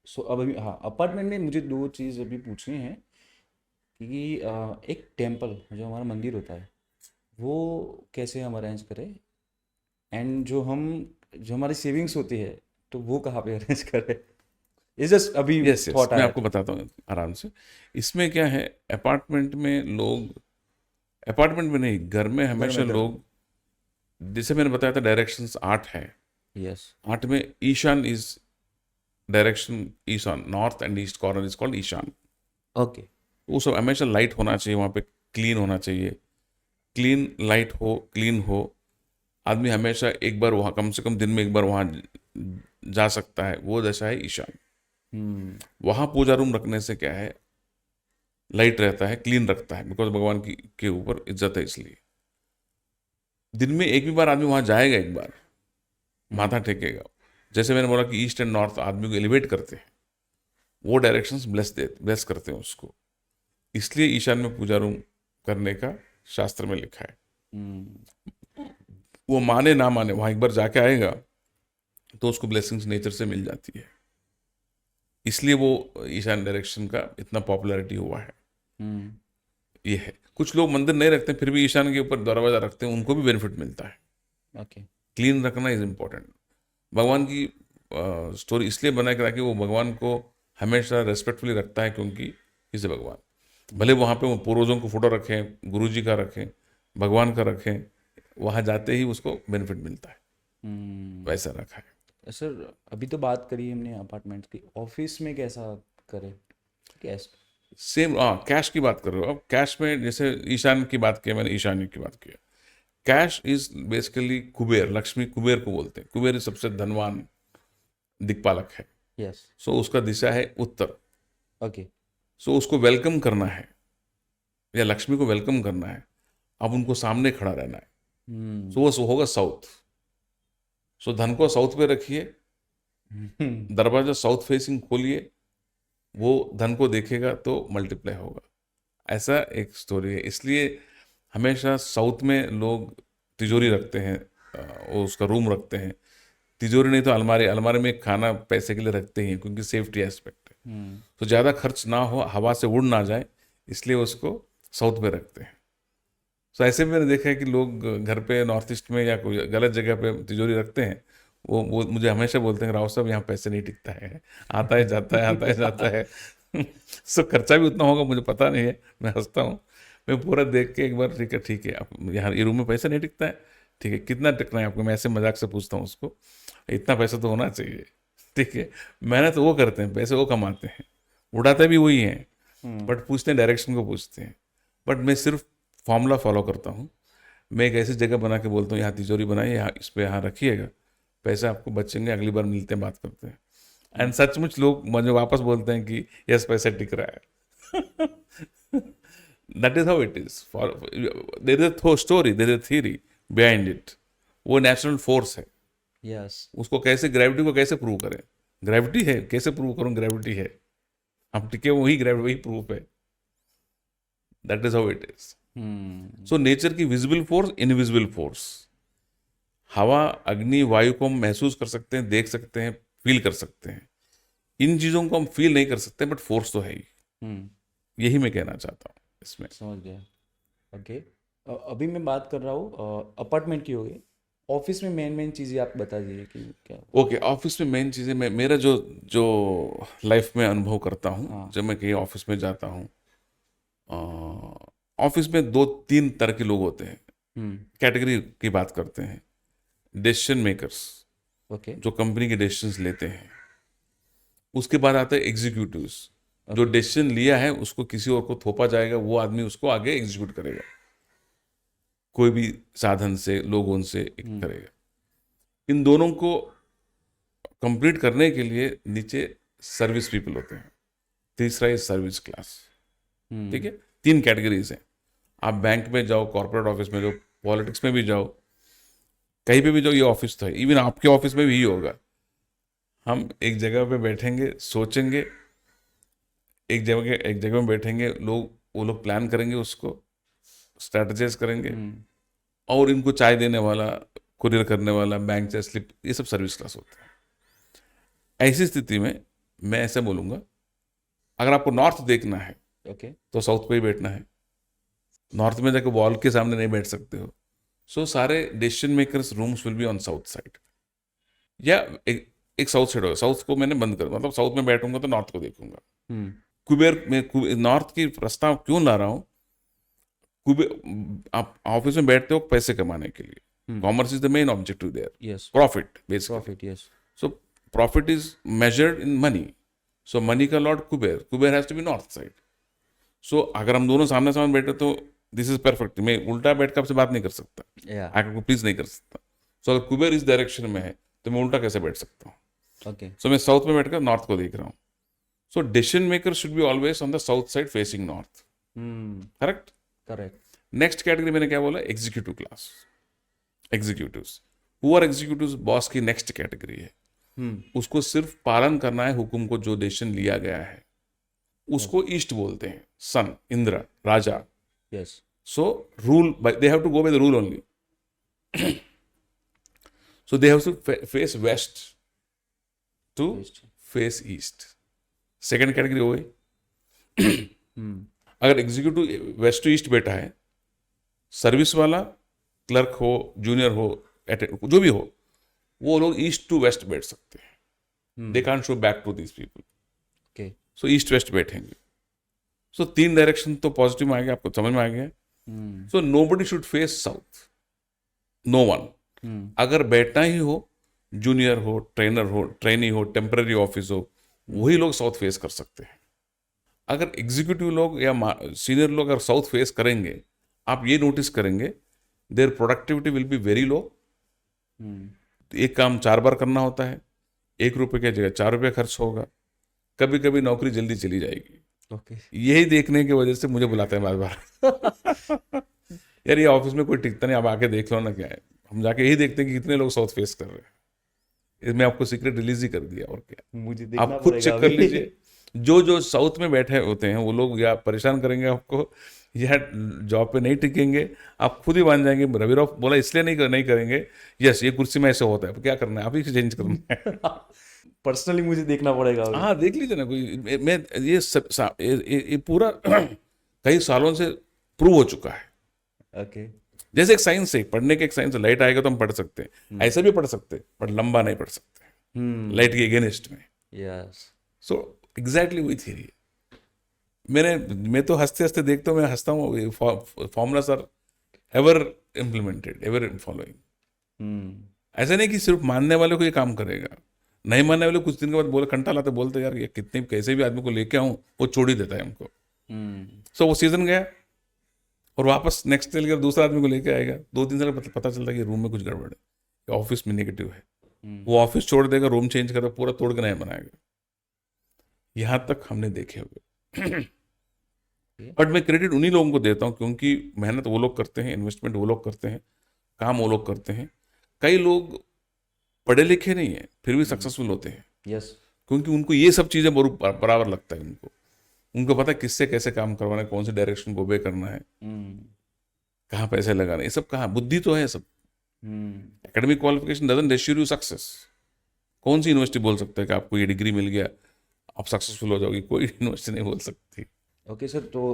सो अब अभी हाँ, अपार्टमेंट में मुझे दो चीज़ अभी पूछनी है कि एक टेम्पल जो हमारा मंदिर होता है वो कैसे हम अरेंज करें, एंड जो हमारी सेविंग्स होती है तो वो कहाँ पे अरेंज करें। इस जस्ट अभी यस यस, थॉट मैं आया आपको था। बताता हूँ आराम से। इसमें क्या है, अपार्टमेंट में लोग, अपार्टमेंट में नहीं, घर में घर हमेशा में घर लोग, जैसे मैंने बताया था डायरेक्शंस 8 है। यस। 8 में Ishan is direction, Ishan north and east corner is called Ishan. Okay. वो सब हमेशा लाइट होना चाहिए वहाँ पे, क्लीन होना चाहिए। क्लीन लाइट हो, क्लीन हो, आदमी हमेशा एक बार वहाँ, कम से कम दिन में एक बार वहाँ जा सकता है, वो दशा है ईशान। हम्म। वहाँ पूजा रूम रखने से क्या है, लाइट रहता है, क्लीन रखता है, बिकॉज भगवान की के ऊपर इज्जत है इसलिए। दिन में एक भी बार आदमी वहाँ जाएगा, एक बार हम्म। माथा टेकेगा। जैसे मैंने बोला कि ईस्ट एंड नॉर्थ आदमी को एलिवेट करते हैं, वो डायरेक्शंस ब्लेस करते हैं उसको। इसलिए ईशान में पूजा रूम करने का शास्त्र में लिखा है। हम्म। वो माने ना माने, वहाँ एक बार जाके आएगा तो उसको ब्लेसिंग्स नेचर से मिल जाती है। इसलिए वो ईशान डायरेक्शन का इतना पॉपुलैरिटी हुआ है। हम्म। ये है, कुछ लोग मंदिर नहीं रखते फिर भी ईशान के ऊपर दरवाजा रखते हैं, उनको भी बेनिफिट मिलता है। ओके। क्लीन रखना इज इम्पोर्टेंट। भगवान की स्टोरी इसलिए बना के ताकि वो भगवान को हमेशा रेस्पेक्टफुली रखता है, क्योंकि इसे भगवान, भले वहाँ पे वो पूर्वजों को फोटो रखें, गुरु जी का रखें, भगवान का रखें, वहाँ जाते ही उसको बेनिफिट मिलता है, हम्म। वैसा रखा है। सर अभी तो बात करी हमने अपार्टमेंट की, ऑफिस में कैसा करें, कैसे। सेम, हाँ, कैश की बात कर रहे हो। अब कैश में जैसे ईशान की बात की, मैंने ईशान्य की बात की। Cash is basically Kuber, Lakshmi Kuber को बोलते हैं। कुबेर सबसे धनवान दिक्पालक है। यस। सो उसका दिशा है उत्तर। ओके। सो उसको वेलकम करना है, या लक्ष्मी को वेलकम करना है, अब उनको सामने खड़ा रहना है। हम्म। सो वो होगा साउथ। सो धन को साउथ पे रखिए, दरवाजा साउथ फेसिंग खोलिए, वो धन को देखेगा तो मल्टीप्लाई होगा। ऐसा एक स्टोरी है। इसलिए हमेशा साउथ में लोग तिजोरी रखते हैं, वो उसका रूम रखते हैं। तिजोरी नहीं तो अलमारी, अलमारी में खाना पैसे के लिए रखते ही हैं, क्योंकि सेफ्टी एस्पेक्ट है। हम्म। तो ज़्यादा खर्च ना हो, हवा से उड़ ना जाए, इसलिए उसको साउथ में रखते हैं। तो ऐसे भी मैंने देखा है कि लोग घर पे नॉर्थ ईस्ट में या कोई गलत जगह पे तिजोरी रखते हैं। वो मुझे हमेशा बोलते हैं, राव साहब यहाँ पैसे नहीं टिकता है, आता है जाता है, आता है जाता है। सो खर्चा भी उतना होगा, मुझे पता नहीं है, मैं हंसता हूँ। मैं पूरा देख के एक बार, ठीक है ठीक है, आप यहाँ ये रूम में पैसा नहीं टिकता है, ठीक है कितना टिकना है आपको, मैं ऐसे मजाक से पूछता हूँ उसको, इतना पैसा तो होना चाहिए। ठीक है, मेहनत वो करते हैं, पैसे वो कमाते हैं, उड़ाते भी वही हैं, हम्म। बट पूछते हैं, डायरेक्शन को पूछते हैं। बट मैं सिर्फ फॉर्मूला फॉलो करता हूँ। मैं एक ऐसी जगह बना के बोलता हूँ, यहाँ तिजोरी बनाइए, यहाँ इस पे यहाँ रखिएगा, पैसे आपको बचेंगे, अगली बार मिलते हैं, बात करते हैं। एंड सचमुच लोग मुझे वापस बोलते हैं कि यस, पैसा टिक रहा है। That is how it is. For there is a story, there is theory behind it. वो नेचुरल फोर्स है। यस। उसको कैसे, ग्रेविटी को कैसे प्रूव करें, ग्रेविटी है, कैसे प्रूव करूं, ग्रेविटी है, हम टिके, वही ग्रेविटी, वही प्रूफ है। That is how it is. Hmm. So nature की विजिबल फोर्स, इनविजिबल फोर्स, हवा, अग्नि, वायु को हम महसूस कर सकते हैं, देख सकते हैं, फील कर सकते हैं। इन चीजों को हम फील नहीं कर सकते, बट फोर्स तो है ही। हम्म। यही मैं कहना चाहता हूँ इसमें। समझ गया। ओके। अभी मैं बात कर रहा हूँ अपार्टमेंट की हो गई, ऑफिस में मेन मेन चीज़ें आप बता दीजिए कि क्या। ओके, ऑफिस में मेन चीज़ें, मैं मेरा जो जो लाइफ में अनुभव करता हूँ हाँ। जब मैं कहीं ऑफिस में जाता हूँ, ऑफिस में दो तीन तरह के लोग होते हैं। हम्म। कैटेगरी की बात करते हैं। Decision makers, okay. जो कंपनी के डिसीजंस लेते हैं। उसके बाद आते हैं एग्जीक्यूटिव्स, जो ओके। डिसीजन लिया है उसको किसी और को थोपा जाएगा, वो आदमी उसको आगे एग्जीक्यूट करेगा, कोई भी साधन से, लोगों से हम्म। करेगा। इन दोनों को कंप्लीट करने के लिए नीचे सर्विस पीपल होते हैं। तीसरा है सर्विस क्लास। ठीक हम्म। है, तीन कैटेगरीज हैं। आप बैंक में जाओ, कॉर्पोरेट ऑफिस में जाओ, पॉलिटिक्स में भी जाओ, कहीं पे भी जाओ, ये ऑफिस तो है, इवन आपके ऑफिस में भी ही होगा। हम एक जगह पे बैठेंगे, सोचेंगे, एक जगह में बैठेंगे लोग, वो लोग प्लान करेंगे, उसको स्ट्रेटजाइज करेंगे, हम्म। और इनको चाय देने वाला, कुरियर करने वाला, बैंक से स्लिप, ये सब सर्विस क्लास होते हैं। ऐसी स्थिति में मैं ऐसे बोलूँगा, अगर आपको नॉर्थ देखना है ओके। तो साउथ पे ही बैठना है। नॉर्थ में जाकर वॉल के सामने नहीं बैठ सकते हो। सो सारे decision makers rooms will be on south side, या एक साउथ साइड होगा। साउथ को मैंने बंद कर, मतलब साउथ में बैठूंगा तो नॉर्थ को देखूंगा। हम्म। कुबेर में नॉर्थ की प्रस्ताव क्यों ला रहा हूँ? कुबेर, आप ऑफिस में बैठते हो पैसे कमाने के लिए। Commerce is the main objective there, yes. Profit basically. Profit, yes. So profit is measured in money. So money का lord Kuber, Kuber has to be north side. So अगर हम दोनों सामने सामने बैठे तो दिस इज परफेक्ट। मैं उल्टा बैठ कर आपसे बात नहीं कर सकता, या। आकर प्लीज नहीं कर सकता। सो अगर कुबेर इस डायरेक्शन में है तो मैं उल्टा कैसे बैठ सकता हूँ? ओके। सो मैं साउथ में बैठकर नॉर्थ को देख रहा हूँ। So decision maker should be always on the south side facing north. Correct. Correct. Next category मैंने क्या बोला? Executive class, executives. Who are executives? Boss की नेक्स्ट कैटेगरी है। उसको सिर्फ पालन करना है हुक्म को, जो डिसीजन लिया गया है। उसको ईस्ट बोलते हैं, सन, इंद्र, राजा। Yes. So rule by, they have to go by the rule only. So they have to face west to face east. Second category हो गई। अगर एग्जीक्यूटिव वेस्ट टू ईस्ट बैठा है, सर्विस वाला, क्लर्क हो, जूनियर हो, जो भी हो, वो लोग ईस्ट टू वेस्ट बैठ सकते हैं। They can't show back to these people. Okay. So east west बैठेंगे। सो तीन डायरेक्शन तो पॉजिटिव में आ गया, आपको समझ में आ गया। So nobody should face south, no one. अगर बैठना ही हो, जूनियर हो, ट्रेनर हो, ट्रेनी हो, टेम्पररी ऑफिस हो, वही लोग साउथ फेस कर सकते हैं। अगर एग्जीक्यूटिव लोग या सीनियर लोग अगर साउथ फेस करेंगे, आप ये नोटिस करेंगे there productivity will be very low. एक काम 4 बार करना होता है, 1 रुपये की जगह 4 रुपये खर्च होगा। कभी कभी नौकरी जल्दी चली जाएगी। ओके। यही देखने की वजह से मुझे बुलाते हैं बार बार। यार ये ऑफिस में कोई टिकता नहीं, आप आके देख लो ना क्या है। हम जाके यही देखते हैं कि कितने लोग साउथ फेस कर रहे हैं। इसमें आपको सीक्रेट रिलीज ही कर दिया, और क्या। मुझे देखना आप खुद पड़ेगा चेक कर अभी। लीजिए। जो जो साउथ में बैठे होते हैं वो लोग या परेशान करेंगे आपको, या जॉब पे नहीं टिकेंगे। आप खुद ही मान जाएंगे। रवि राव बोला इसलिए नहीं करेंगे, यस ये कुर्सी में ऐसे होता है, अब क्या करना है, आप ही चेंज करना है। पर्सनली मुझे देखना पड़ेगा अभी। हाँ देख लीजिए ना। कोई मैं ये सब ये पूरा कई सालों से प्रूव हो चुका है। ओके। जैसे एक साइंस है, पढ़ने के एक साइंस है। लाइट आएगा तो हम पढ़ सकते हैं, ऐसे भी पढ़ सकते हैं, पर लंबा नहीं पढ़ सकते लाइट के अगेंस्ट में। यस। सो एग्जैक्टली वही थ्योरी है। मैं तो हंसते हंसते देखता हूँ, मैं हंसता हूँ। Formulas are ever implemented, ever following. ऐसा नहीं कि सिर्फ मानने वाले को ये काम करेगा, नहीं मानने वाले कुछ दिन के बाद कंटा लाते, बोलते यार ये कितने कैसे भी आदमी को लेके आऊँ वो छोड़ ही देता है हमको। सो वो सीजन गया और वापस नेक्स्ट डे दूसरा आदमी को लेके आएगा। 2-3 साल पता चलता है कि रूम में कुछ गड़बड़ है, ऑफिस में नेगेटिव है। वो ऑफिस छोड़ देगा, रूम चेंज करता, पूरा तोड़ के नया बनाएगा। यहां तक हमने देखे हुए। बट मैं क्रेडिट उन्हीं लोगों को देता हूं क्योंकि मेहनत वो लोग करते हैं, इन्वेस्टमेंट वो लोग करते हैं, काम वो लोग करते हैं। कई लोग पढ़े लिखे नहीं है फिर भी सक्सेसफुल होते हैं। यस। क्योंकि उनको ये सब चीज़ें बराबर लगता है। उनको पता है किससे कैसे काम करवाना है, कौन से डायरेक्शन को ओबे करना है, कहाँ पैसे लगाना है। ये सब कहाँ, बुद्धि तो है सब। Academic qualification doesn't assure you success. कौन सी यूनिवर्सिटी बोल सकता है कि आपको ये डिग्री मिल गया आप सक्सेसफुल हो जाओगी? कोई यूनिवर्सिटी नहीं बोल सकती। ओके सर, तो